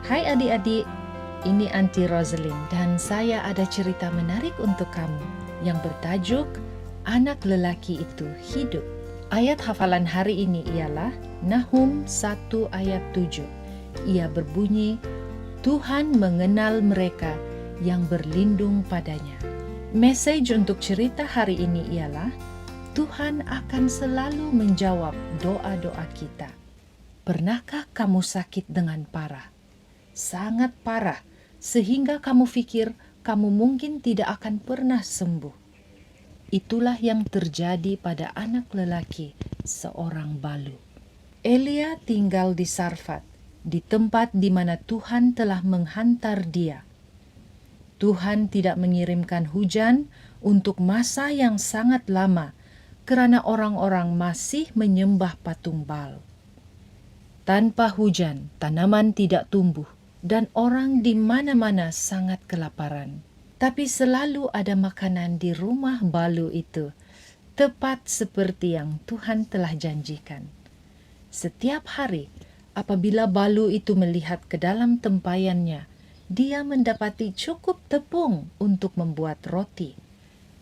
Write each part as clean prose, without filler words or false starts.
Hai adik-adik, ini Aunty Rosalind dan saya ada cerita menarik untuk kamu yang bertajuk Anak Lelaki Itu Hidup. Ayat hafalan hari ini ialah Nahum 1 ayat 7. Ia berbunyi, Tuhan mengenal mereka yang berlindung padanya. Message untuk cerita hari ini ialah Tuhan akan selalu menjawab doa-doa kita. Pernahkah kamu sakit dengan parah? Sangat parah, sehingga kamu pikir kamu mungkin tidak akan pernah sembuh. Itulah yang terjadi pada anak lelaki seorang balu. Elia tinggal di Sarfat, di tempat di mana Tuhan telah menghantar dia. Tuhan tidak mengirimkan hujan untuk masa yang sangat lama, karena orang-orang masih menyembah patung Baal. Tanpa hujan, tanaman tidak tumbuh, dan orang di mana-mana sangat kelaparan. Tapi selalu ada makanan di rumah balu itu, tepat seperti yang Tuhan telah janjikan. Setiap hari, apabila balu itu melihat ke dalam tempayannya, dia mendapati cukup tepung untuk membuat roti.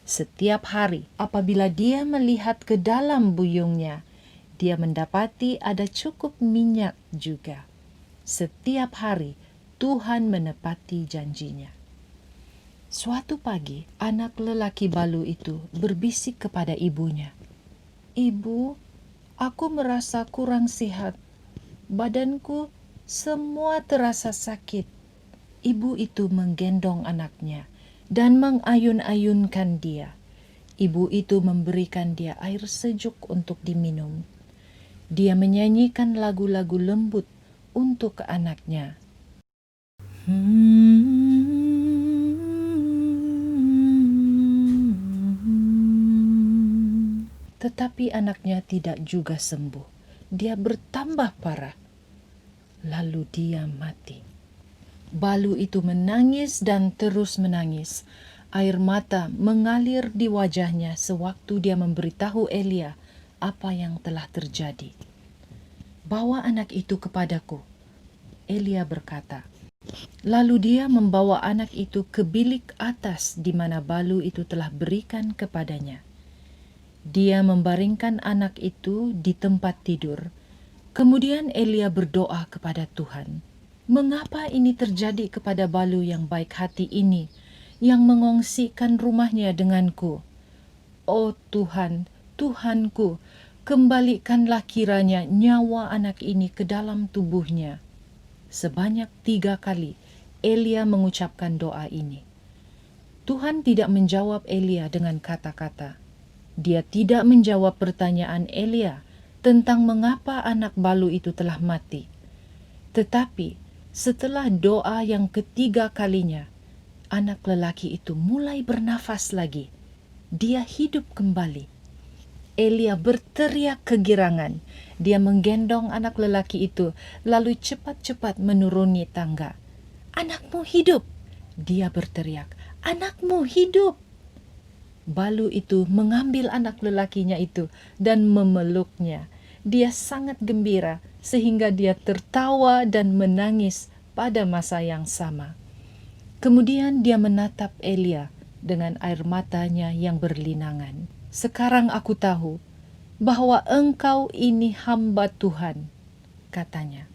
Setiap hari, apabila dia melihat ke dalam buyungnya, dia mendapati ada cukup minyak juga. Setiap hari, Tuhan menepati janjinya. Suatu pagi, anak lelaki balu itu berbisik kepada ibunya. Ibu, aku merasa kurang sehat. Badanku semua terasa sakit. Ibu itu menggendong anaknya dan mengayun-ayunkan dia. Ibu itu memberikan dia air sejuk untuk diminum. Dia menyanyikan lagu-lagu lembut untuk anaknya. Tetapi anaknya tidak juga sembuh. Dia bertambah parah. Lalu dia mati. Balu itu menangis dan terus menangis. Air mata mengalir di wajahnya sewaktu dia memberitahu Elia apa yang telah terjadi. Bawa anak itu kepadaku, Elia berkata. Lalu dia membawa anak itu ke bilik atas di mana balu itu telah berikan kepadanya. Dia membaringkan anak itu di tempat tidur. Kemudian Elia berdoa kepada Tuhan. Mengapa ini terjadi kepada balu yang baik hati ini, yang mengongsikan rumahnya denganku? Oh Tuhan, Tuhanku, kembalikanlah kiranya nyawa anak ini ke dalam tubuhnya. Sebanyak 3 kali Elia mengucapkan doa ini. Tuhan tidak menjawab Elia dengan kata-kata. Dia tidak menjawab pertanyaan Elia tentang mengapa anak balu itu telah mati. Tetapi setelah doa yang ketiga kalinya, anak lelaki itu mulai bernafas lagi. Dia hidup kembali. Elia berteriak kegirangan. Dia menggendong anak lelaki itu, lalu cepat-cepat menuruni tangga. Anakmu hidup, dia berteriak. Anakmu hidup. Balu itu mengambil anak lelakinya itu dan memeluknya. Dia sangat gembira sehingga dia tertawa dan menangis pada masa yang sama. Kemudian dia menatap Elia dengan air matanya yang berlinangan. Sekarang aku tahu bahwa engkau ini hamba Tuhan, katanya.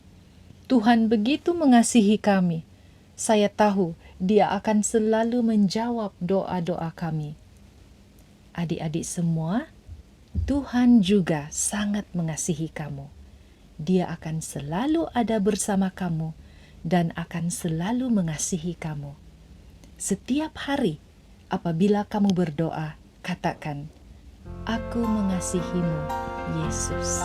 Tuhan begitu mengasihi kami. Saya tahu dia akan selalu menjawab doa-doa kami. Adik-adik semua, Tuhan juga sangat mengasihi kamu. Dia akan selalu ada bersama kamu dan akan selalu mengasihi kamu. Setiap hari, apabila kamu berdoa, katakan, Aku mengasihimu, Yesus.